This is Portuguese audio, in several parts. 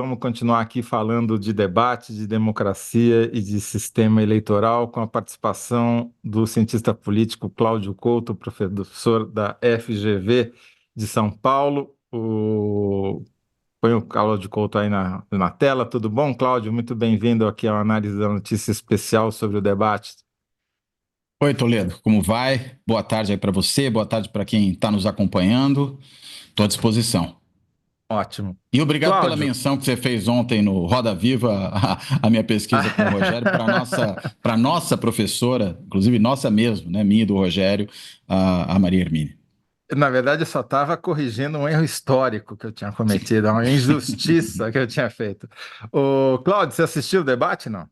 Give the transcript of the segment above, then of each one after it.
Vamos continuar aqui falando de debate, de democracia e de sistema eleitoral, com a participação do cientista político Cláudio Couto, professor da FGV de São Paulo. Põe o Cláudio Couto aí na tela. Tudo bom, Cláudio? Muito bem-vindo aqui ao Análise da Notícia Especial sobre o debate. Oi, Toledo, como vai? Boa tarde aí para você, boa tarde para quem está nos acompanhando. Estou à disposição. Ótimo. E obrigado pela Cláudio. menção que você fez ontem no Roda Viva, a minha pesquisa com o Rogério, para nossa professora, inclusive nossa mesmo, né, minha e do Rogério, a Maria Hermínia. Na verdade, eu só estava corrigindo um erro histórico que eu tinha cometido, uma injustiça que eu tinha feito. Cláudio, você assistiu o debate, não?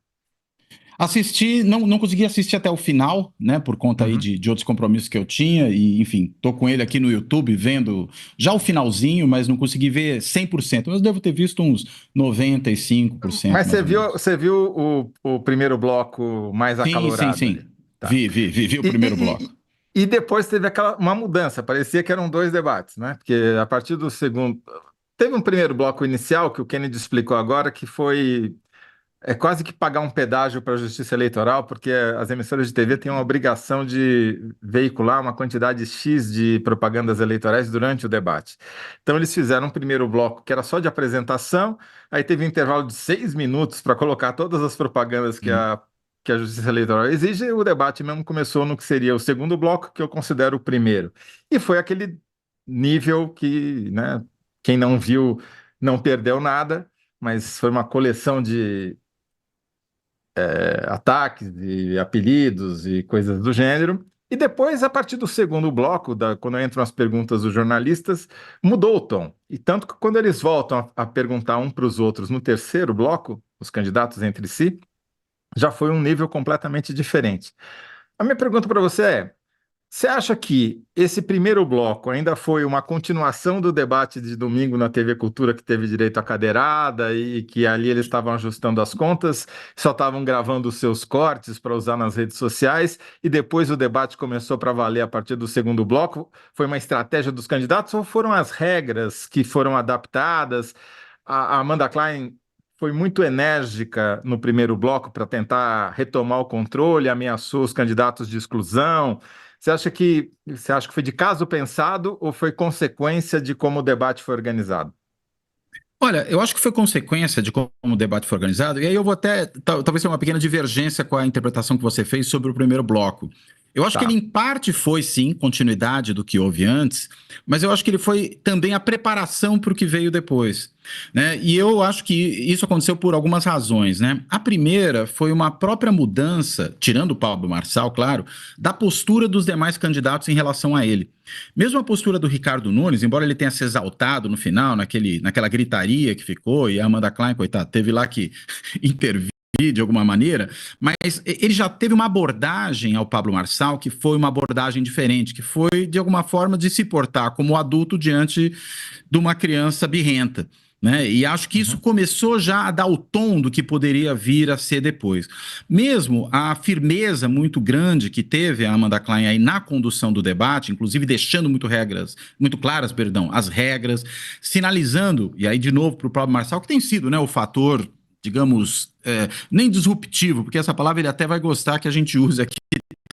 Assisti, não consegui assistir até o final, né, por conta aí Uhum. de outros compromissos que eu tinha, e enfim, tô com ele aqui no YouTube vendo já o finalzinho, mas não consegui ver 100%, mas devo ter visto uns 95%, Mas mais ou menos. você viu o primeiro bloco mais Sim, sim, acalorado ali? sim. Tá. Vi o E, primeiro e, bloco. e depois teve uma mudança, parecia que eram dois debates, né? Porque a partir do segundo. Teve um primeiro bloco inicial que o Kennedy explicou agora, que foi quase que pagar um pedágio para a Justiça Eleitoral, porque as emissoras de TV têm uma obrigação de veicular uma quantidade X de propagandas eleitorais durante o debate. Então, eles fizeram um primeiro bloco que era só de apresentação, aí teve um intervalo de 6 minutos para colocar todas as propagandas Hum. que a Justiça Eleitoral exige, e o debate mesmo começou no que seria o segundo bloco, que eu considero o primeiro. E foi aquele nível que, né, quem não viu não perdeu nada, mas foi uma coleção de ataques e apelidos e coisas do gênero. E depois, a partir do segundo bloco, quando entram as perguntas dos jornalistas, mudou o tom. E tanto que quando eles voltam a perguntar um para os outros no terceiro bloco, os candidatos entre si, já foi um nível completamente diferente. A minha pergunta para você é: você acha que esse primeiro bloco ainda foi uma continuação do debate de domingo na TV Cultura, que teve direito à cadeirada e que ali eles estavam ajustando as contas, só estavam gravando os seus cortes para usar nas redes sociais, e depois o debate começou para valer a partir do segundo bloco? Foi uma estratégia dos candidatos ou foram as regras que foram adaptadas? A Amanda Klein foi muito enérgica no primeiro bloco para tentar retomar o controle, ameaçou os candidatos de exclusão. Você acha que foi de caso pensado ou foi consequência de como o debate foi organizado? Olha, eu acho que foi consequência de como o debate foi organizado, e aí eu vou até, talvez tenha uma pequena divergência com a interpretação que você fez sobre o primeiro bloco. Eu acho que ele, Tá. em parte, foi sim continuidade do que houve antes, mas eu acho que ele foi também a preparação para o que veio depois, né? E eu acho que isso aconteceu por algumas razões, né? A primeira foi uma própria mudança, tirando o Pablo Marçal, claro, da postura dos demais candidatos em relação a ele. Mesmo a postura do Ricardo Nunes, embora ele tenha se exaltado no final, naquela gritaria que ficou, e a Amanda Klein, coitado, teve lá que intervir de alguma maneira, mas ele já teve uma abordagem ao Pablo Marçal que foi uma abordagem diferente, que foi, de alguma forma, de se portar como adulto diante de uma criança birrenta. Né? E acho que isso Uhum. começou já a dar o tom do que poderia vir a ser depois. Mesmo a firmeza muito grande que teve a Amanda Klein aí na condução do debate, inclusive deixando muito claras, perdão, as regras, sinalizando, e aí de novo para o próprio Marçal, que tem sido, né, o fator, digamos, nem disruptivo, porque essa palavra ele até vai gostar que a gente use aqui,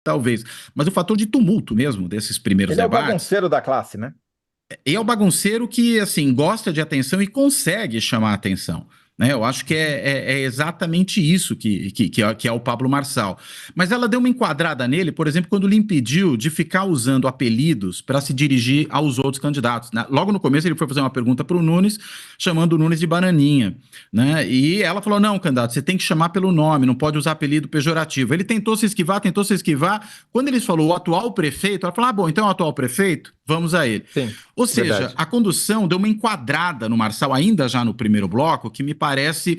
talvez, mas o fator de tumulto mesmo desses primeiros Ele é o debates. bagunceiro da classe, né? E é o bagunceiro que, assim, gosta de atenção e consegue chamar a atenção. Né? Eu acho que é exatamente isso que é o Pablo Marçal. Mas ela deu uma enquadrada nele, por exemplo, quando lhe impediu de ficar usando apelidos para se dirigir aos outros candidatos. Né? Logo no começo, ele foi fazer uma pergunta para o Nunes, chamando o Nunes de Bananinha. Né? E ela falou: não, candidato, você tem que chamar pelo nome, não pode usar apelido pejorativo. Ele tentou se esquivar, tentou se esquivar. Quando eles falou o atual prefeito, ela falou: ah, bom, então é o atual prefeito? Vamos a ele. Sim, Ou seja, verdade. a condução deu uma enquadrada no Marçal, ainda já no primeiro bloco, que me parece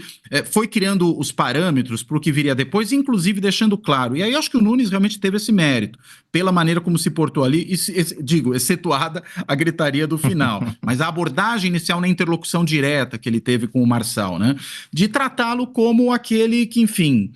foi criando os parâmetros para o que viria depois, inclusive deixando claro. E aí acho que o Nunes realmente teve esse mérito, pela maneira como se portou ali, digo, excetuada a gritaria do final. Mas a abordagem inicial na interlocução direta que ele teve com o Marçal, né? De tratá-lo como aquele que, enfim,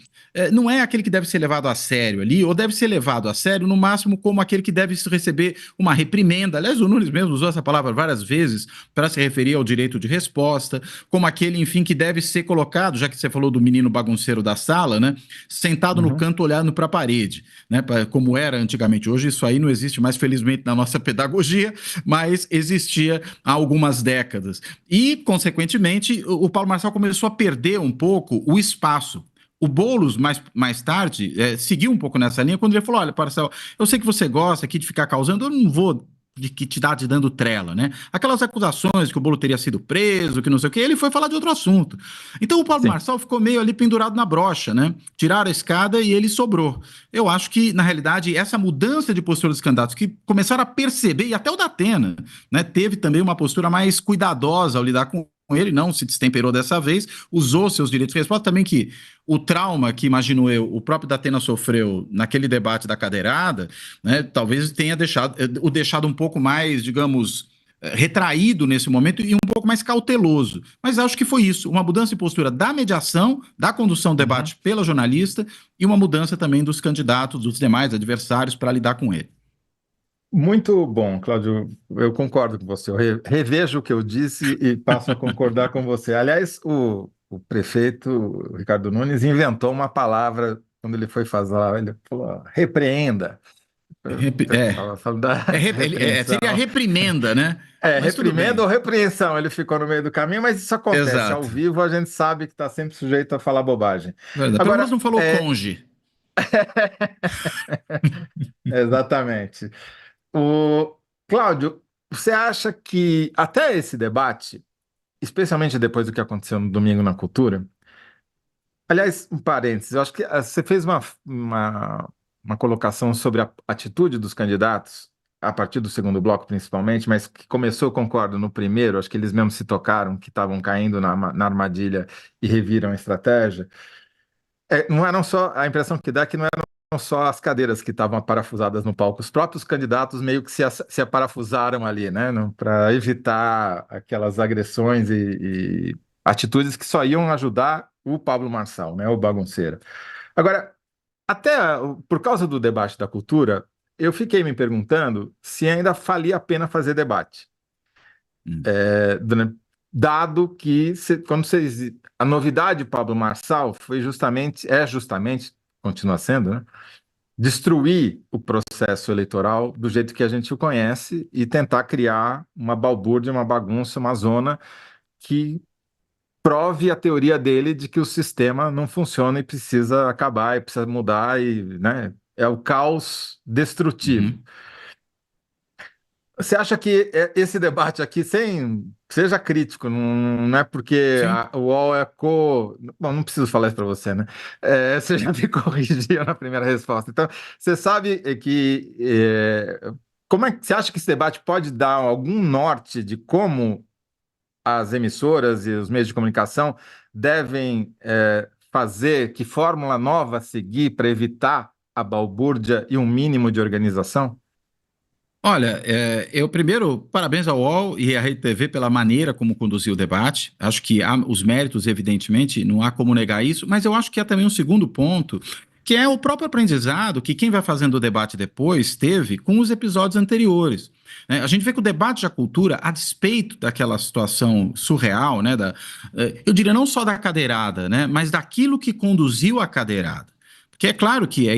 não é aquele que deve ser levado a sério ali, ou deve ser levado a sério no máximo como aquele que deve receber uma reprimenda. Aliás, o Nunes mesmo usou essa palavra várias vezes para se referir ao direito de resposta, como aquele, enfim, que deve ser colocado, já que você falou do menino bagunceiro da sala, né, sentado no Uhum. canto olhando para a parede, né, como era antigamente. Hoje isso aí não existe mais, felizmente, na nossa pedagogia, mas existia há algumas décadas. E, consequentemente, o Paulo Marçal começou a perder um pouco o espaço. O Boulos, mais tarde, seguiu um pouco nessa linha, quando ele falou: olha, Marcel, eu sei que você gosta aqui de ficar causando, eu não vou que te dá te dando trela, né? Aquelas acusações que o Bolo teria sido preso, que não sei o quê, ele foi falar de outro assunto. Então o Paulo Sim. Marçal ficou meio ali pendurado na brocha, né? Tiraram a escada e ele sobrou. Eu acho que, na realidade, essa mudança de postura dos candidatos, que começaram a perceber, e até o Datena, né, teve também uma postura mais cuidadosa ao lidar com ele, não se destemperou dessa vez, usou seus direitos de resposta, também que o trauma que, imagino eu, o próprio Datena sofreu naquele debate da cadeirada, né, talvez tenha o deixado um pouco mais, digamos, retraído nesse momento e um pouco mais cauteloso. Mas acho que foi isso, uma mudança de postura da mediação, da condução do Uhum. debate pela jornalista e uma mudança também dos candidatos, dos demais adversários para lidar com ele. Muito bom, Cláudio. Eu concordo com você. Eu revejo o que eu disse e passo a concordar com você. Aliás, o prefeito o Ricardo Nunes inventou uma palavra quando ele foi fazer, ele falou repreenda. É, Estava falando da seria repreensão. reprimenda, né? Mas tudo Reprimenda ou bem. repreensão, ele ficou no meio do caminho, mas isso acontece ao Exato. vivo, a gente sabe que está sempre sujeito a falar bobagem. Verdade. Pelo menos Agora, não falou conge. exatamente. O Cláudio, você acha que até esse debate, especialmente depois do que aconteceu no domingo na cultura, aliás, um parênteses, eu acho que você fez uma colocação sobre a atitude dos candidatos, a partir do segundo bloco principalmente, mas que começou, concordo, no primeiro, acho que eles mesmos se tocaram que estavam caindo na armadilha e reviram a estratégia. Não eram só, a impressão que dá é que não eram só as cadeiras que estavam parafusadas no palco, os próprios candidatos meio que se aparafusaram ali, né, para evitar aquelas agressões e atitudes que só iam ajudar o Pablo Marçal, né, o bagunceiro. Agora, por causa do debate da cultura, eu fiquei me perguntando se ainda valia a pena fazer debate. Hum. Dado que quando vocês, a novidade de Pablo Marçal é justamente, continua sendo, né, destruir o processo eleitoral do jeito que a gente o conhece e tentar criar uma balbúrdia, uma bagunça, uma zona que prove a teoria dele de que o sistema não funciona e precisa acabar e precisa mudar e, né, é o caos destrutivo. Uhum. Você acha que esse debate aqui, seja crítico, não é porque Sim. o UOL Bom, não preciso falar isso para você, né? Você já me corrigiu na primeira resposta. Então, você sabe que. Como é que você acha que esse debate pode dar algum norte de como as emissoras e os meios de comunicação devem fazer, que fórmula nova seguir para evitar a balbúrdia e um mínimo de organização? Olha, eu primeiro, parabéns ao UOL e à Rede TV pela maneira como conduziu o debate. Acho que há os méritos, evidentemente, não há como negar isso, mas eu acho que há também um segundo ponto, que é o próprio aprendizado que quem vai fazendo o debate depois teve com os episódios anteriores. Né? A gente vê que o debate da cultura, a despeito daquela situação surreal, né, eu diria não só da cadeirada, né, mas daquilo que conduziu a cadeirada. Porque é claro que é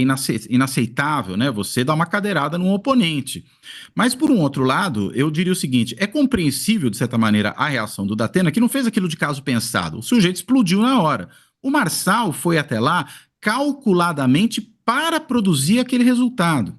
inaceitável, né, você dar uma cadeirada num oponente. Mas, por um outro lado, eu diria o seguinte: é compreensível, de certa maneira, a reação do Datena, que não fez aquilo de caso pensado. O sujeito explodiu na hora. O Marçal foi até lá calculadamente para produzir aquele resultado.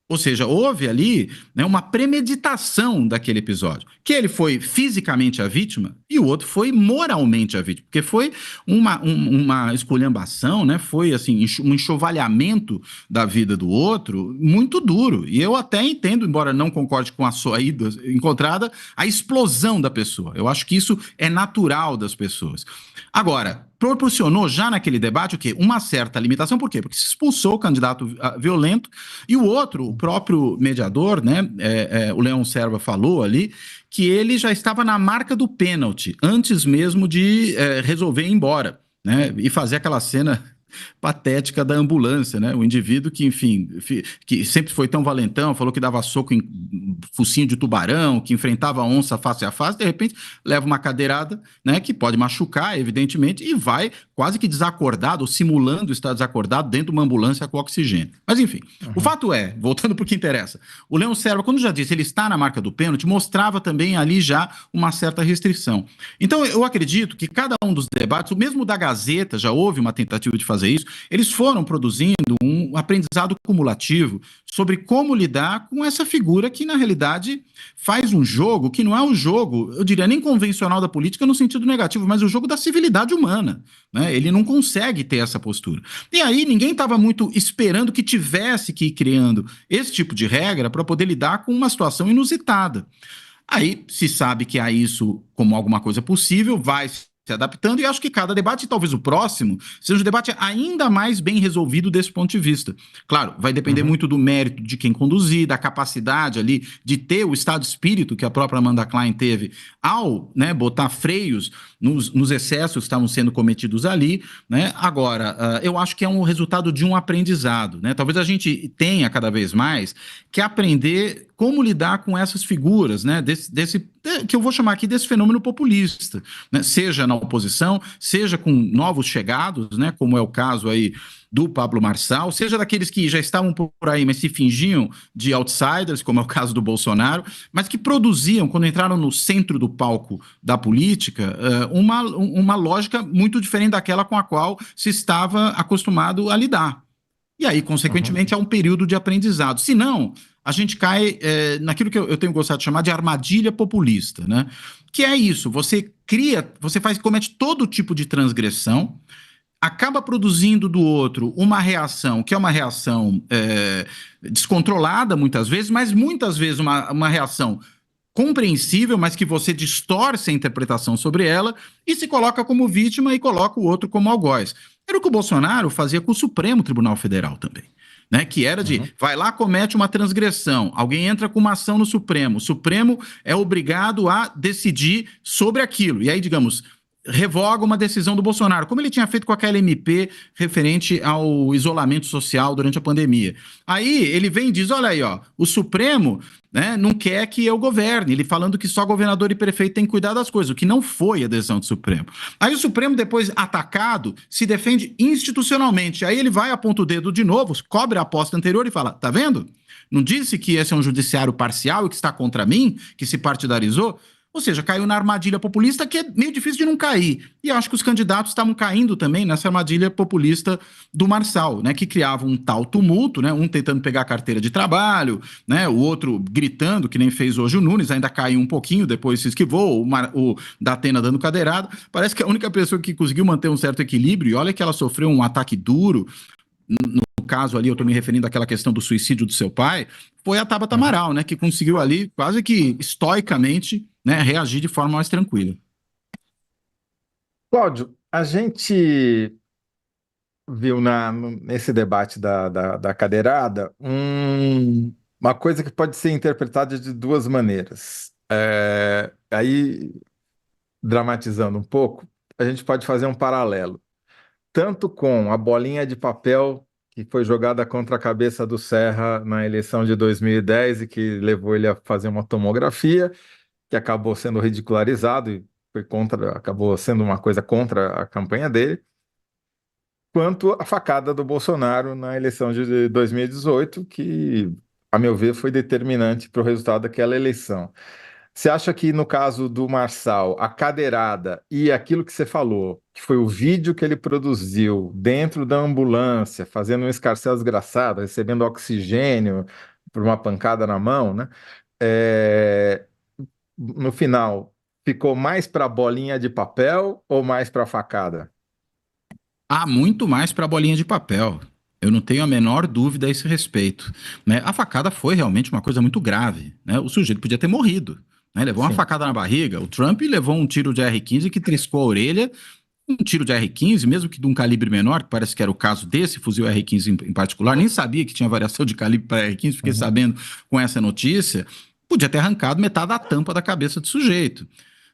Ou seja, houve ali, né, uma premeditação daquele episódio. Que ele foi fisicamente a vítima e o outro foi moralmente a vítima. Porque foi uma esculhambação, né? Foi assim, um enxovalhamento da vida do outro muito duro. E eu até entendo, embora não concorde com a saída encontrada, a explosão da pessoa. Eu acho que isso é natural das pessoas. Agora, proporcionou já naquele debate o quê? Uma certa limitação. Por quê? Porque se expulsou o candidato violento e o outro, o próprio mediador, né, o Leão Serva falou ali, que ele já estava na marca do pênalti, antes mesmo de resolver ir embora, né, e fazer aquela cena patética da ambulância, né? O indivíduo que, enfim, que sempre foi tão valentão, falou que dava soco em focinho de tubarão, que enfrentava a onça face a face, de repente leva uma cadeirada, né? Que pode machucar, evidentemente, e vai quase que desacordado, ou simulando estar desacordado dentro de uma ambulância com oxigênio. Mas, enfim, o Uhum. fato é, voltando para o que interessa, o Leão Serva, quando já disse, ele está na marca do pênalti, mostrava também ali já uma certa restrição. Então, eu acredito que cada um dos debates, o mesmo da Gazeta, já houve uma tentativa de fazer isso, eles foram produzindo um aprendizado cumulativo sobre como lidar com essa figura que, na realidade, faz um jogo que não é o jogo, eu diria, nem convencional da política no sentido negativo, mas o jogo da civilidade humana. Né? Ele não consegue ter essa postura. E aí, ninguém estava muito esperando que tivesse que ir criando esse tipo de regra para poder lidar com uma situação inusitada. Aí se sabe que há isso como alguma coisa possível, vai se adaptando, e acho que cada debate, talvez o próximo, seja um debate ainda mais bem resolvido desse ponto de vista. Claro, vai depender Uhum. muito do mérito de quem conduzir, da capacidade ali de ter o estado de espírito que a própria Amanda Klein teve ao, né, botar freios nos excessos que estavam sendo cometidos ali, né? Agora, eu acho que é um resultado de um aprendizado, né? Talvez a gente tenha cada vez mais que aprender como lidar com essas figuras, né? Que eu vou chamar aqui desse fenômeno populista, né? Seja na oposição, seja com novos chegados, né? Como é o caso aí do Pablo Marçal, seja daqueles que já estavam por aí, mas se fingiam de outsiders, como é o caso do Bolsonaro, mas que produziam, quando entraram no centro do palco da política, uma lógica muito diferente daquela com a qual se estava acostumado a lidar. E aí, Uhum. consequentemente, há um período de aprendizado. Se não, a gente cai naquilo que eu tenho gostado de chamar de armadilha populista, né? Que é isso, você cria, você faz, comete todo tipo de transgressão, acaba produzindo do outro uma reação que é uma reação descontrolada muitas vezes, mas muitas vezes uma reação compreensível, mas que você distorce a interpretação sobre ela e se coloca como vítima e coloca o outro como algoz. Era o que o Bolsonaro fazia com o Supremo Tribunal Federal também. Né, que era de, Uhum. vai lá, comete uma transgressão, alguém entra com uma ação no Supremo, o Supremo é obrigado a decidir sobre aquilo. E aí, digamos, revoga uma decisão do Bolsonaro, como ele tinha feito com aquela MP referente ao isolamento social durante a pandemia. Aí ele vem e diz, olha aí, ó, o Supremo, né, não quer que eu governe, ele falando que só governador e prefeito tem que cuidar das coisas, o que não foi a decisão do Supremo. Aí o Supremo, depois atacado, se defende institucionalmente, aí ele vai, aponta o dedo de novo, cobre a aposta anterior e fala, tá vendo? Não disse que esse é um judiciário parcial e que está contra mim, que se partidarizou? Ou seja, caiu na armadilha populista que é meio difícil de não cair. E eu acho que os candidatos estavam caindo também nessa armadilha populista do Marçal, né, que criava um tal tumulto, né, um tentando pegar a carteira de trabalho, né, o outro gritando, que nem fez hoje o Nunes, ainda caiu um pouquinho, depois se esquivou, o Datena dando cadeirada. Parece que a única pessoa que conseguiu manter um certo equilíbrio, e olha que ela sofreu um ataque duro, no caso ali, eu estou me referindo àquela questão do suicídio do seu pai, foi a Tabata Uhum. Amaral, né, que conseguiu ali quase que estoicamente, né, reagir de forma mais tranquila. Cláudio, a gente viu nesse debate da cadeirada uma coisa que pode ser interpretada de duas maneiras. Aí, dramatizando um pouco, a gente pode fazer um paralelo, tanto com a bolinha de papel que foi jogada contra a cabeça do Serra na eleição de 2010 e que levou ele a fazer uma tomografia, que acabou sendo ridicularizado e acabou sendo uma coisa contra a campanha dele, quanto a facada do Bolsonaro na eleição de 2018, que, a meu ver, foi determinante para o resultado daquela eleição. Você acha que no caso do Marçal, a cadeirada e aquilo que você falou, que foi o vídeo que ele produziu dentro da ambulância, fazendo um escarcéu desgraçado, recebendo oxigênio por uma pancada na mão, né? É, no final, ficou mais para bolinha de papel ou mais para facada? Há muito mais para a bolinha de papel. Eu não tenho a menor dúvida a esse respeito. Né? A facada foi realmente uma coisa muito grave. Né? O sujeito podia ter morrido. Né? Levou uma Sim. facada na barriga. O Trump levou um tiro de R-15 que triscou a orelha. Um tiro de R-15, mesmo que de um calibre menor, que parece que era o caso desse fuzil R-15 em particular, nem sabia que tinha variação de calibre para R-15, fiquei Uhum. sabendo com essa notícia, podia ter arrancado metade da tampa da cabeça do sujeito.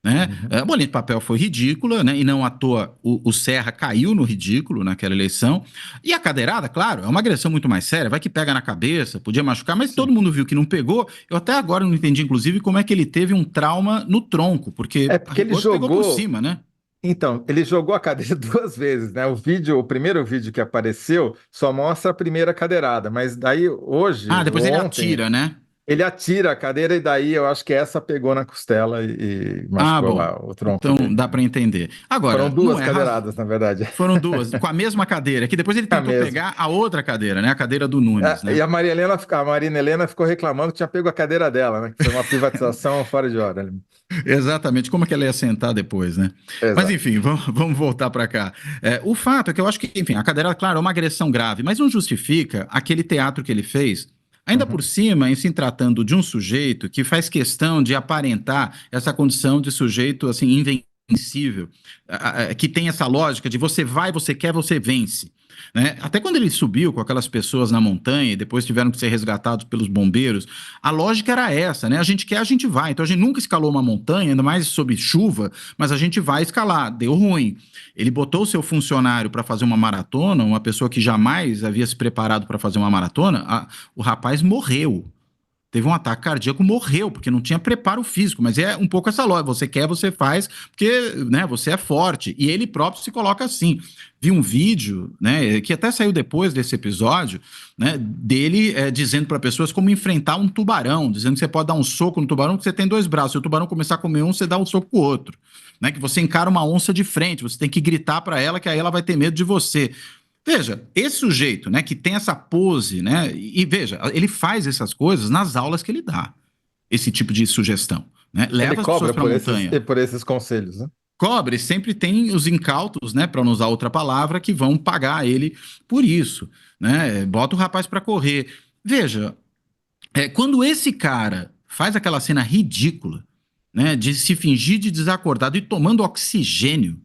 né? Uhum. A bolinha de papel foi ridícula, né? E não à toa o Serra caiu no ridículo naquela eleição. E a cadeirada, claro, é uma agressão muito mais séria, vai que pega na cabeça, podia machucar, mas Sim. todo mundo viu que não pegou. Eu até agora não entendi, inclusive, como é que ele teve um trauma no tronco, porque É a porque ele rigor pegou por jogou. cima, né? Então, ele jogou a cadeira duas vezes, né? O primeiro vídeo que apareceu só mostra a primeira cadeirada, mas daí hoje, Ah, ou depois ele ontem, atira, né? ele atira a cadeira e daí eu acho que essa pegou na costela e Ah, machucou bom. lá o tronco Então dele. dá para entender. Foram Agora, não duas é razão. cadeiradas, na verdade. Foram duas, com a mesma cadeira, que depois ele A tentou mesma. pegar a outra cadeira, né? A cadeira do Nunes, E né? a Marina Helena ficou reclamando que tinha pego a cadeira dela, né? Que foi uma privatização fora de hora, né? Exatamente, como é que ela ia sentar depois, né? Mas Exato. enfim, vamos voltar para cá. O fato é que eu acho que, enfim, a cadeira, claro, é uma agressão grave, mas não justifica aquele teatro que ele fez. Ainda por Uhum. cima, em se tratando de um sujeito que faz questão de aparentar essa condição de sujeito assim invencível, que tem essa lógica de você vai, você quer, você vence. Né? Até quando ele subiu com aquelas pessoas na montanha e depois tiveram que ser resgatados pelos bombeiros, a lógica era essa, né? A gente quer, a gente vai. Então a gente nunca escalou uma montanha, ainda mais sob chuva, mas a gente vai escalar. Deu ruim. Ele botou o seu funcionário para fazer uma maratona, uma pessoa que jamais havia se preparado para fazer uma maratona, o rapaz morreu. Teve um ataque cardíaco, morreu, porque não tinha preparo físico, mas é um pouco essa lógica, você quer, você faz, porque, né, você é forte, e ele próprio se coloca assim. Vi um vídeo, né, que até saiu depois desse episódio, né, dele dizendo para pessoas como enfrentar um tubarão, dizendo que você pode dar um soco no tubarão, que você tem dois braços, se o tubarão começar a comer um, você dá um soco pro outro, né, que você encara uma onça de frente, você tem que gritar para ela que aí ela vai ter medo de você. Veja, esse sujeito, né, que tem essa pose, né, e veja, ele faz essas coisas nas aulas que ele dá, esse tipo de sugestão, né, Ele leva as pessoas cobra para a montanha, por esses conselhos, né? cobre, sempre tem os incautos, né, para não usar outra palavra, que vão pagar ele por isso, né, bota o rapaz para correr. Veja, quando esse cara faz aquela cena ridícula, né, de se fingir de desacordado e tomando oxigênio,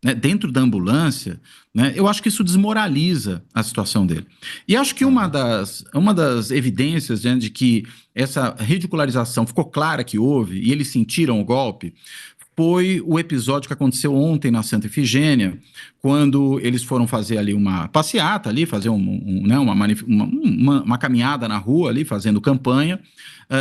né, dentro da ambulância, né, eu acho que isso desmoraliza a situação dele. E acho que Uhum. uma das evidências, né, de que essa ridicularização ficou clara que houve e eles sentiram o golpe foi o episódio que aconteceu ontem na Santa Efigênia, quando eles foram fazer ali uma passeata ali, fazer né, uma caminhada na rua ali, fazendo campanha,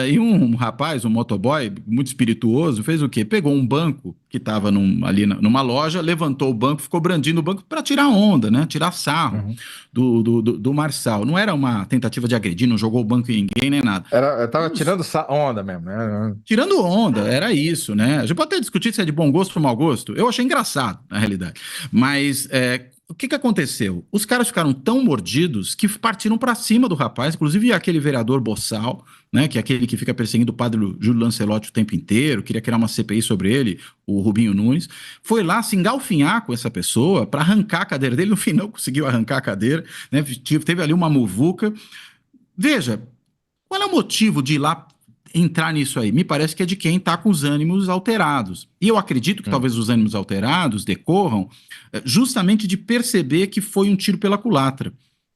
e um rapaz, um motoboy muito espirituoso, fez o quê? Pegou um banco que estava ali numa loja, levantou o banco, ficou brandindo o banco para tirar onda, né? Tirar sarro Uhum. do Marçal. Não era uma tentativa de agredir, não jogou o banco em ninguém nem nada. Eu tava tirando onda mesmo, né? Tirando onda, era isso, né? A gente pode até discutir se é de bom gosto ou mau gosto. Eu achei engraçado, na realidade. Mas o que aconteceu? Os caras ficaram tão mordidos que partiram para cima do rapaz, inclusive aquele vereador Bossal, né? Que é aquele que fica perseguindo o padre Júlio Lancelotti o tempo inteiro, queria criar uma CPI sobre ele, o Rubinho Nunes. Foi lá se engalfinhar com essa pessoa para arrancar a cadeira dele. No final, conseguiu arrancar a cadeira, né? Teve ali uma muvuca. Veja, qual é o motivo de ir lá entrar nisso aí? Me parece que é de quem está com os ânimos alterados. E eu acredito que Uhum. talvez os ânimos alterados decorram justamente de perceber que foi um tiro pela culatra.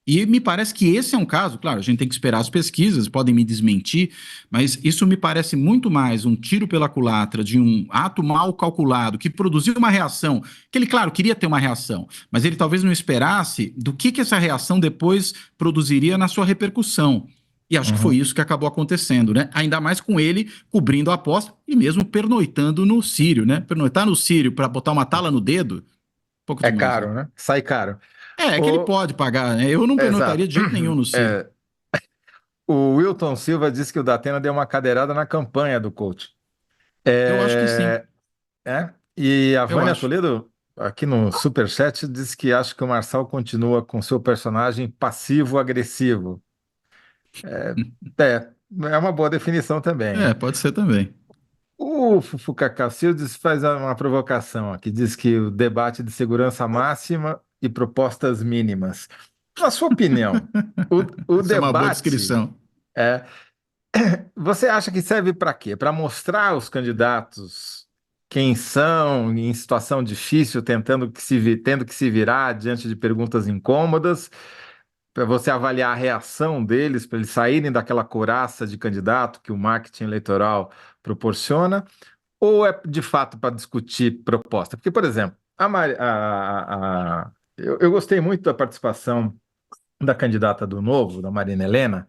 E me parece que esse é um caso, claro, a gente tem que esperar as pesquisas, podem me desmentir, mas isso me parece muito mais um tiro pela culatra de um ato mal calculado que produziu uma reação, que ele, claro, queria ter uma reação, mas ele talvez não esperasse do que essa reação depois produziria na sua repercussão. E acho que foi Uhum. isso que acabou acontecendo, né? Ainda mais com ele cobrindo a aposta e mesmo pernoitando no Sírio, né? Pernoitar no Sírio para botar uma tala no dedo, pouco É demais, né? caro, né? Sai caro. É que ele O... pode pagar, né? Eu não pernoitaria Exato. de jeito nenhum no Sírio. É, o Wilton Silva disse que o Datena deu uma cadeirada na campanha do coach. Eu acho que sim. É, E a Eu Vânia acho. Toledo, aqui no Superchat, disse que acha que o Marçal continua com seu personagem passivo-agressivo. É, é uma boa definição também, né? Pode ser também. O Fufuca Cacildes faz uma provocação aqui, diz que o debate de segurança máxima e propostas mínimas. Na sua opinião, o Essa é uma boa debate, descrição. é, você acha que serve para quê? Para mostrar aos candidatos quem são, em situação difícil, tendo que se virar diante de perguntas incômodas, para você avaliar a reação deles, para eles saírem daquela couraça de candidato que o marketing eleitoral proporciona? Ou é de fato para discutir proposta? Porque, por exemplo, eu gostei muito da participação da candidata do Novo, da Marina Helena,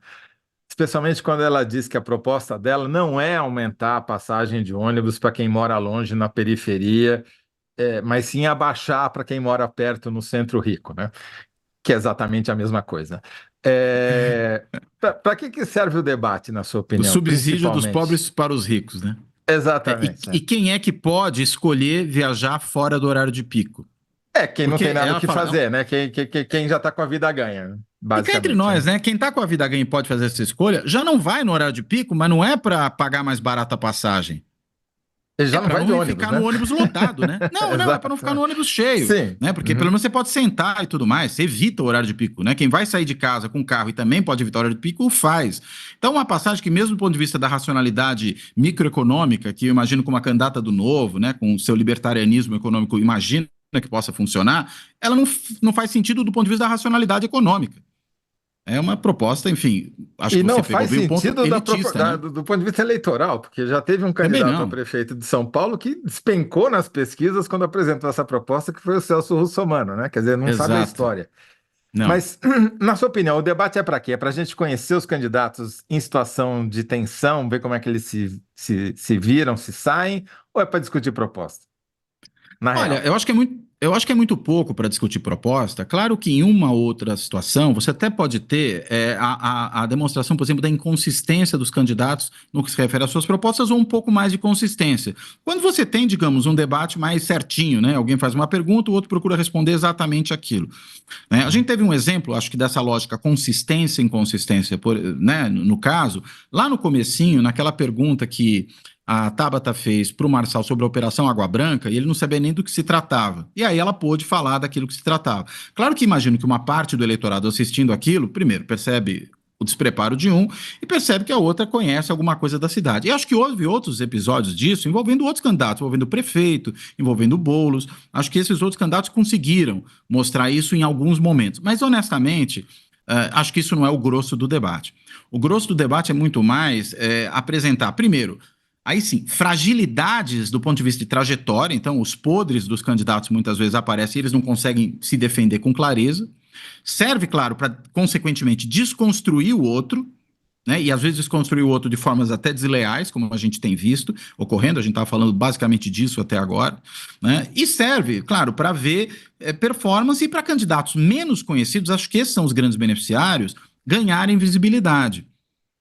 especialmente quando ela diz que a proposta dela não é aumentar a passagem de ônibus para quem mora longe na periferia, mas sim abaixar para quem mora perto no centro rico, né? Que é exatamente a mesma coisa. Para que serve o debate, na sua O opinião, subsídio dos principalmente? pobres para os ricos, né? Exatamente. E quem é que pode escolher viajar fora do horário de pico? Quem não Porque tem nada o ela que fala. fazer, né? Quem já está com a vida ganha, né? E cá entre Basicamente, nós, né? né? Quem tá com a vida ganha e pode fazer essa escolha, já não vai no horário de pico, mas não é para pagar mais barata a passagem. Ele É já não para vai de não ônibus, ficar no né? ônibus lotado, né? Não, não, é para não Exato. ficar no ônibus cheio, Sim. né? Porque pelo Uhum. menos você pode sentar e tudo mais, você evita o horário de pico, né? Quem vai sair de casa com carro e também pode evitar o horário de pico, o faz. Então, uma passagem que, mesmo do ponto de vista da racionalidade microeconômica, que eu imagino como a candidata do Novo, né, com o seu libertarianismo econômico, imagina que possa funcionar, ela não faz sentido do ponto de vista da racionalidade econômica. É uma proposta, enfim, acho E que você não pegou faz bem o ponto sentido elitista, né? do ponto de vista eleitoral, porque já teve um Também candidato a não. prefeito de São Paulo que despencou nas pesquisas quando apresentou essa proposta, que foi o Celso Russomano, né? Quer dizer, não sabe a Exato. história. Não. Mas, na sua opinião, o debate é para quê? É para a gente conhecer os candidatos em situação de tensão, ver como é que eles se viram, se saem, ou é para discutir proposta? Na Olha, real. eu acho que é muito pouco para discutir proposta. Claro que em uma outra situação você até pode ter a demonstração, por exemplo, da inconsistência dos candidatos no que se refere às suas propostas ou um pouco mais de consistência. Quando você tem, digamos, um debate mais certinho, né? Alguém faz uma pergunta, o outro procura responder exatamente aquilo. Né? A gente teve um exemplo, acho que dessa lógica consistência e inconsistência, né, no caso, lá no comecinho, naquela pergunta que a Tabata fez para o Marçal sobre a Operação Água Branca, e ele não sabia nem do que se tratava. E aí ela pôde falar daquilo que se tratava. Claro que imagino que uma parte do eleitorado assistindo aquilo, primeiro, percebe o despreparo de um e percebe que a outra conhece alguma coisa da cidade. E acho que houve outros episódios disso envolvendo outros candidatos, envolvendo o prefeito, envolvendo o Boulos. Acho que esses outros candidatos conseguiram mostrar isso em alguns momentos. Mas, honestamente, acho que isso não é o grosso do debate. O grosso do debate é muito mais apresentar, primeiro, aí sim, fragilidades do ponto de vista de trajetória. Então, os podres dos candidatos muitas vezes aparecem e eles não conseguem se defender com clareza. Serve, claro, para, consequentemente, desconstruir o outro, né? E às vezes desconstruir o outro de formas até desleais, como a gente tem visto ocorrendo, a gente estava falando basicamente disso até agora, né? E serve, claro, para ver performance e para candidatos menos conhecidos, acho que esses são os grandes beneficiários, ganharem visibilidade.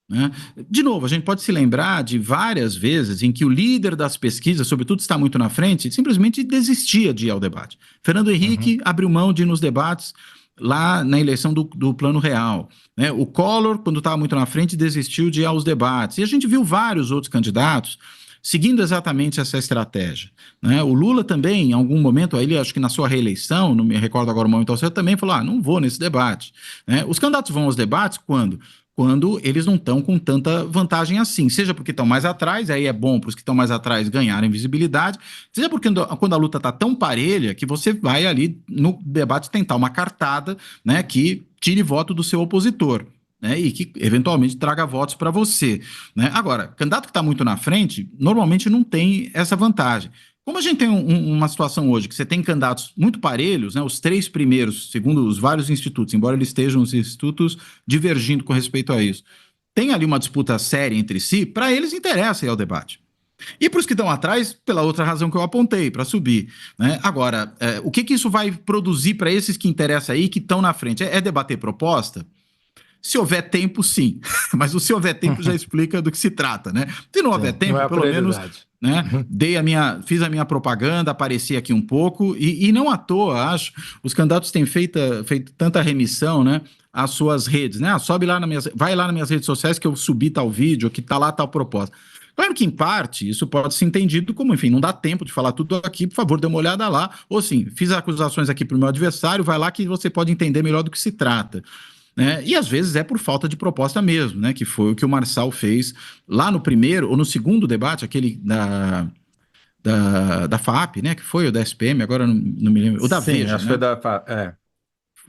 Né? De novo, a gente pode se lembrar de várias vezes em que o líder das pesquisas, sobretudo está muito na frente, simplesmente desistia de ir ao debate. Fernando Henrique Uhum. abriu mão de ir nos debates lá na eleição do Plano Real. Né? O Collor, quando estava muito na frente, desistiu de ir aos debates. E a gente viu vários outros candidatos seguindo exatamente essa estratégia. Né? O Lula também, em algum momento, ele acho que na sua reeleição, não me recordo agora o momento ao certo, também falou: não vou nesse debate. Né? Os candidatos vão aos debates quando? Quando eles não estão com tanta vantagem assim, seja porque estão mais atrás, aí é bom para os que estão mais atrás ganharem visibilidade, seja porque quando a luta está tão parelha que você vai ali no debate tentar uma cartada, né, que tire voto do seu opositor. Né, e que eventualmente traga votos para você. Né? Agora, candidato que está muito na frente, normalmente não tem essa vantagem. Como a gente tem uma situação hoje que você tem candidatos muito parelhos, né, os três primeiros, segundo os vários institutos, embora eles estejam os institutos divergindo com respeito a isso, tem ali uma disputa séria entre si, para eles interessa ir ao debate. E para os que estão atrás, pela outra razão que eu apontei, para subir. Né? Agora, o que isso vai produzir para esses que interessam aí, que estão na frente? É debater proposta? Se houver tempo, sim. Mas o se houver tempo já explica do que se trata, né? Se não houver Sim, não é tempo, a pelo menos, prioridade. né? Fiz a minha propaganda, apareci aqui um pouco, e não à toa, acho, os candidatos têm feito tanta remissão, né? Às suas redes, né? Vai lá nas minhas redes sociais que eu subi tal vídeo, que tá lá tal proposta. Claro que, em parte, isso pode ser entendido como, enfim, não dá tempo de falar tudo aqui, por favor, dê uma olhada lá. Ou sim, fiz acusações aqui para o meu adversário, vai lá que você pode entender melhor do que se trata. Né? E às vezes é por falta de proposta mesmo, né? Que foi o que o Marçal fez lá no primeiro ou no segundo debate, aquele da FAP, né? Que foi o da SPM, agora não me lembro. O da Sim, Veja, acho que foi né? da. É.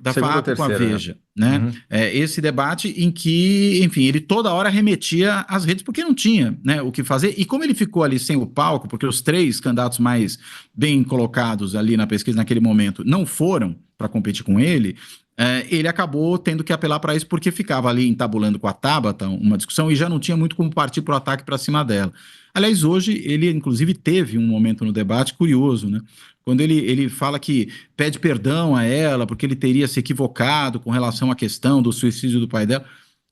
da Segunda ou FAP com a terceira, né? Veja, né? Uhum. Esse debate em que, enfim, ele toda hora remetia às redes porque não tinha, né, o que fazer. E como ele ficou ali sem o palco, porque os três candidatos mais bem colocados ali na pesquisa naquele momento não foram para competir com ele, ele acabou tendo que apelar para isso porque ficava ali entabulando com a Tabata uma discussão e já não tinha muito como partir para o ataque para cima dela. Aliás, hoje ele inclusive teve um momento no debate curioso, né? Quando ele fala que pede perdão a ela porque ele teria se equivocado com relação à questão do suicídio do pai dela.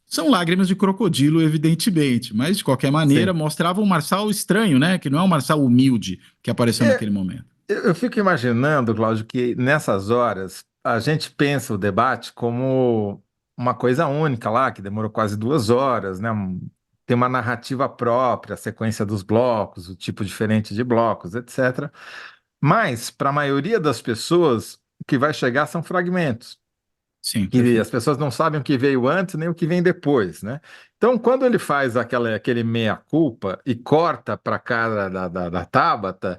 São lágrimas de crocodilo, evidentemente, mas de qualquer maneira Sim. mostrava um Marçal estranho, né? Que não é um Marçal humilde que apareceu naquele momento. Eu fico imaginando, Cláudio, que nessas horas a gente pensa o debate como uma coisa única lá, que demorou quase 2 horas, né? Tem uma narrativa própria, a sequência dos blocos, o tipo diferente de blocos, etc. Mas, para a maioria das pessoas, o que vai chegar são fragmentos, Sim, que as perfeito. pessoas não sabem o que veio antes nem o que vem depois, né? Então, quando ele faz aquele meia-culpa e corta para a cara da Tabata,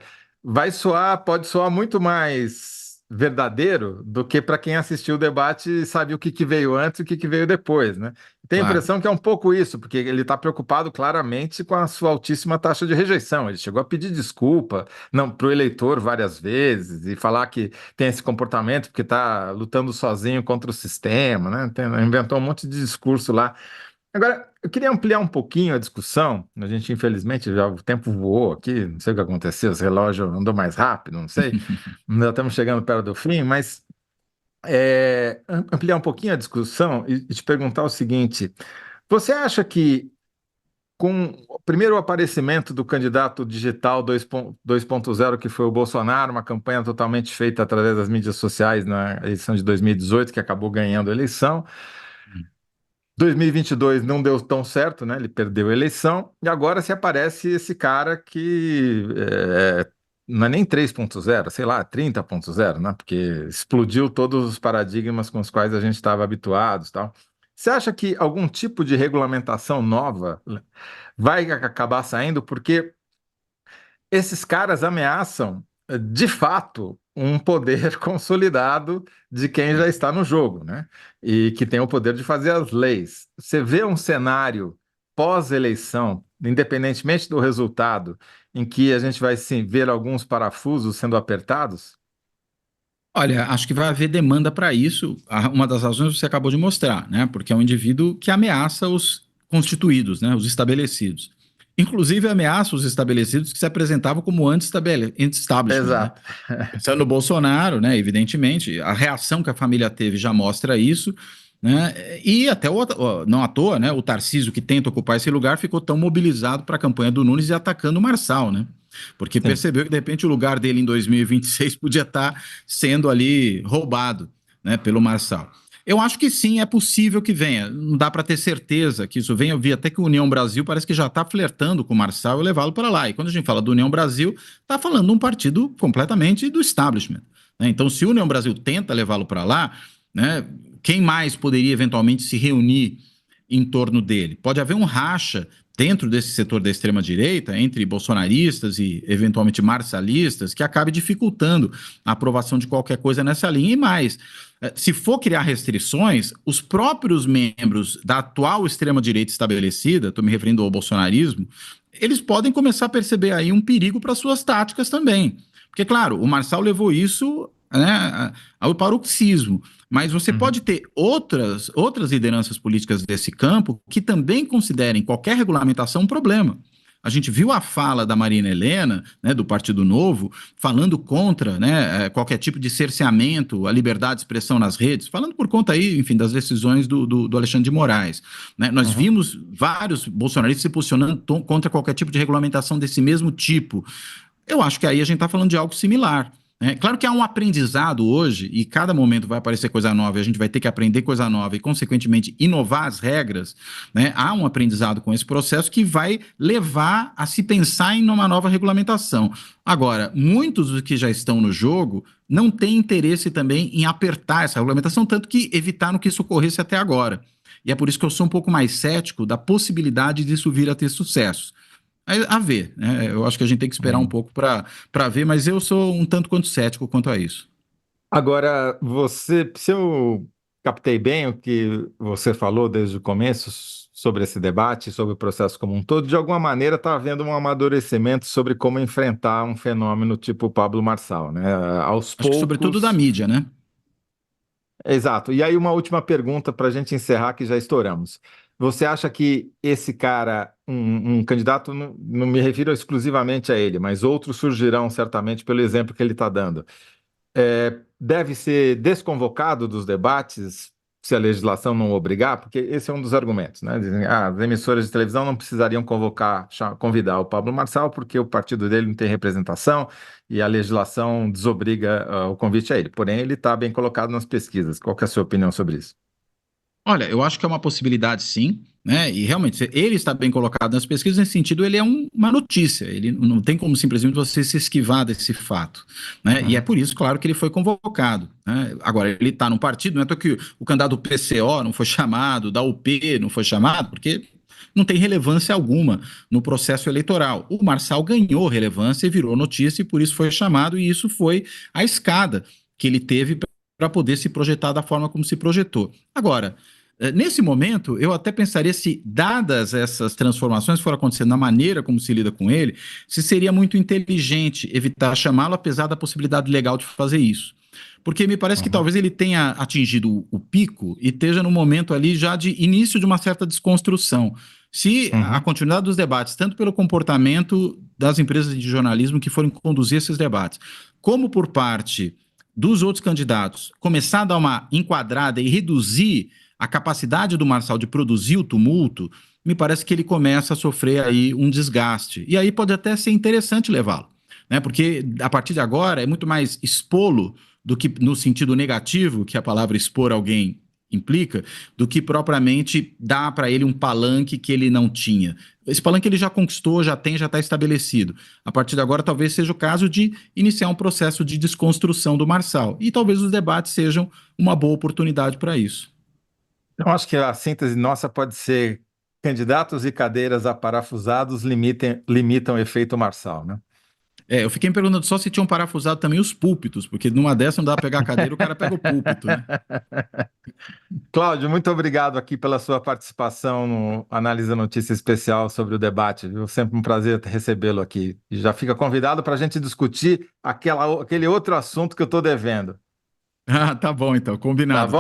pode soar muito mais verdadeiro do que para quem assistiu o debate e sabe o que veio antes e o que veio depois, né? Tenho a Claro. impressão que é um pouco isso, porque ele está preocupado claramente com a sua altíssima taxa de rejeição. Ele chegou a pedir desculpa, não, para o eleitor várias vezes e falar que tem esse comportamento porque está lutando sozinho contra o sistema, né? Inventou um monte de discurso lá. Agora, eu queria ampliar um pouquinho a discussão. A gente, infelizmente, já o tempo voou aqui, não sei o que aconteceu, esse relógio andou mais rápido, não sei. Já estamos chegando perto do fim, mas ampliar um pouquinho a discussão e te perguntar o seguinte: você acha que com o primeiro aparecimento do candidato digital 2.0, que foi o Bolsonaro, uma campanha totalmente feita através das mídias sociais na eleição de 2018, que acabou ganhando a eleição. 2022 não deu tão certo, né? Ele perdeu a eleição, e agora se aparece esse cara que não é nem 3.0, sei lá, 30.0, né? Porque explodiu todos os paradigmas com os quais a gente estava habituados, tal. Você acha que algum tipo de regulamentação nova vai acabar saindo? Porque esses caras ameaçam, de fato, um poder consolidado de quem já está no jogo, né? E que tem o poder de fazer as leis. Você vê um cenário pós-eleição, independentemente do resultado, em que a gente vai sim ver alguns parafusos sendo apertados? Olha, acho que vai haver demanda para isso. Uma das razões você acabou de mostrar, né? Porque é um indivíduo que ameaça os constituídos, né? Os estabelecidos. Inclusive ameaça os estabelecidos que se apresentavam como anti-establishment, né? Exato. Pensando no Bolsonaro, né? Evidentemente, a reação que a família teve já mostra isso, né? E até não à toa, né? O Tarcísio, que tenta ocupar esse lugar, ficou tão mobilizado para a campanha do Nunes e atacando o Marçal, né? Porque Sim. percebeu que de repente o lugar dele em 2026 podia estar sendo ali roubado, né? Pelo Marçal. Eu acho que sim, é possível que venha. Não dá para ter certeza que isso venha. Eu vi até que o União Brasil parece que já está flertando com o Marçal e levá-lo para lá. E quando a gente fala do União Brasil, está falando de um partido completamente do establishment, né? Então, se o União Brasil tenta levá-lo para lá, né, quem mais poderia eventualmente se reunir em torno dele? Pode haver um racha dentro desse setor da extrema-direita, entre bolsonaristas e eventualmente marçalistas, que acabe dificultando a aprovação de qualquer coisa nessa linha. E mais, se for criar restrições, os próprios membros da atual extrema-direita estabelecida, estou me referindo ao bolsonarismo, eles podem começar a perceber aí um perigo para suas táticas também. Porque, claro, o Marçal levou isso, né, ao paroxismo, mas você Uhum. pode ter outras lideranças políticas desse campo que também considerem qualquer regulamentação um problema. A gente viu a fala da Marina Helena, né, do Partido Novo, falando contra, né, qualquer tipo de cerceamento à liberdade de expressão nas redes, falando por conta aí, enfim, das decisões do Alexandre de Moraes, né? Nós Uhum. vimos vários bolsonaristas se posicionando contra qualquer tipo de regulamentação desse mesmo tipo. Eu acho que aí a gente está falando de algo similar. É claro que há um aprendizado hoje, e cada momento vai aparecer coisa nova, e a gente vai ter que aprender coisa nova e, consequentemente, inovar as regras, né? Há um aprendizado com esse processo que vai levar a se pensar em uma nova regulamentação. Agora, muitos dos que já estão no jogo não têm interesse também em apertar essa regulamentação, tanto que evitaram que isso ocorresse até agora. E é por isso que eu sou um pouco mais cético da possibilidade disso vir a ter sucesso. A ver, né? Eu acho que a gente tem que esperar um Uhum. pouco para ver, mas eu sou um tanto quanto cético quanto a isso. Agora, se eu captei bem o que você falou desde o começo sobre esse debate, sobre o processo como um todo, de alguma maneira está havendo um amadurecimento sobre como enfrentar um fenômeno tipo Pablo Marçal, né? Aos Acho que sobretudo da poucos. mídia, né? Exato. E aí, uma última pergunta para a gente encerrar, que já estouramos. Você acha que esse cara, um candidato, não me refiro exclusivamente a ele, mas outros surgirão certamente pelo exemplo que ele está dando, deve ser desconvocado dos debates se a legislação não obrigar? Porque esse é um dos argumentos, né? Dizem, as emissoras de televisão não precisariam convidar o Pablo Marçal porque o partido dele não tem representação e a legislação desobriga, o convite a ele. Porém, ele está bem colocado nas pesquisas. Qual que é a sua opinião sobre isso? Olha, eu acho que é uma possibilidade, sim, né? E realmente, se ele está bem colocado nas pesquisas, nesse sentido, ele é uma notícia. Ele não tem como simplesmente você se esquivar desse fato, né? E é Uhum. por isso, claro, que ele foi convocado, né? Agora, ele está num partido, não é que o candidato do PCO não foi chamado, da UP não foi chamado, porque não tem relevância alguma no processo eleitoral. O Marçal ganhou relevância e virou notícia, e por isso foi chamado, e isso foi a escada que ele teve para poder se projetar da forma como se projetou. Agora, nesse momento, eu até pensaria se, dadas essas transformações que foram acontecendo na maneira como se lida com ele, se seria muito inteligente evitar chamá-lo, apesar da possibilidade legal de fazer isso. Porque me parece que Uhum. talvez ele tenha atingido o pico e esteja no momento ali já de início de uma certa desconstrução. Se a Uhum. continuidade dos debates, tanto pelo comportamento das empresas de jornalismo que foram conduzir esses debates, como por parte dos outros candidatos, começar a dar uma enquadrada e reduzir a capacidade do Marçal de produzir o tumulto, me parece que ele começa a sofrer aí um desgaste. E aí pode até ser interessante levá-lo, né? Porque a partir de agora é muito mais expô-lo do que no sentido negativo que a palavra expor alguém implica, do que propriamente dar para ele um palanque que ele não tinha. Esse palanque ele já conquistou, já tem, já está estabelecido. A partir de agora, talvez seja o caso de iniciar um processo de desconstrução do Marçal. E talvez os debates sejam uma boa oportunidade para isso. Eu acho que a síntese nossa pode ser: candidatos e cadeiras aparafusados limitam o efeito Marçal, né? Eu fiquei me perguntando só se tinham parafusado também os púlpitos, porque numa dessa não dá para pegar a cadeira, o cara pega o púlpito, né? Cláudio, muito obrigado aqui pela sua participação no Análise da Notícia Especial sobre o debate, viu? Sempre um prazer recebê-lo aqui. E já fica convidado para a gente discutir aquele outro assunto que eu estou devendo. Ah, tá bom então, Tá combinado. bom?